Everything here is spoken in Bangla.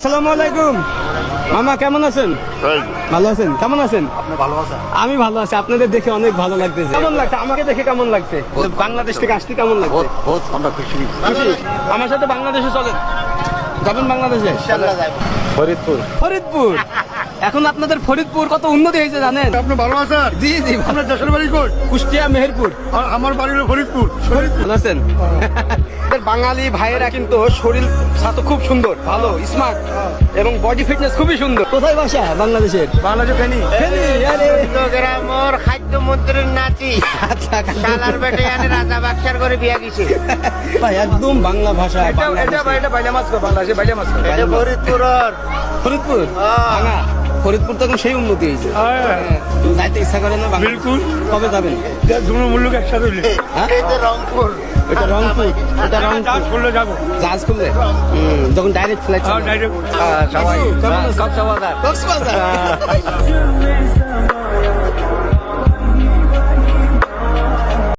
আসসালামু আলাইকুম মামা, কেমন আছেন? ভালো আছেন? কেমন আছেন? আপনি ভালো আছেন? আমি ভালো আছি। আপনাদের দেখে অনেক ভালো লাগতেছে। কেমন লাগছে? আমাকে দেখে কেমন লাগছে? বাংলাদেশ থেকে আসতে কেমন লাগছে? বহুত আমরা খুশি। খুশি? আমার সাথে বাংলাদেশে চলেন, যাবেন বাংলাদেশে? ফরিদপুর। ফরিদপুর? এখন আপনাদের ফরিদপুর কত উন্নতি হয়েছে জানেন? আপনি ভালো আছেন? জি জি। আপনার দেশের বাড়ি কোন? কুষ্টিয়া, মেহেরপুর। আর আমার বাড়ি হলো ফরিদপুর। ভালো আছেন? আমাদের বাঙালি ভাইয়েরা কিন্তু শরীর স্বাস্থ্য খুব সুন্দর, ভালো, স্মার্ট এবং বডি ফিটনেস খুবই সুন্দর। কোথায় বাসা বাংলাদেশের? বাংলাদেশ ফেনী। ফেনী? আরে গ্রামর খাদ্য মন্ত্রীর নাতি আচ্ছা, শালার বেটে এনে রাজা বাক্সার করে বিয়া গেছে। ভাই একদম বাংলা ভাষা। এটা ফরিদপুরের ফরিদপুর ভাঙা। ফরিদপুর তো এখন সেই উন্নতি হয়েছে। যাইতে ইচ্ছা করে না বাংলা? বিলকুল। কবে যাবেন? দুটো মূল্য একসাথে হইলে হ্যাঁ? এটা রংপুর। এটা রংপুর। এটা রংপুর করলে যাবো। জাহাজ খুললে যখন ডাইরেক্ট ফ্লাইট ডাইরেক্ট সবাই কক্সবাজার।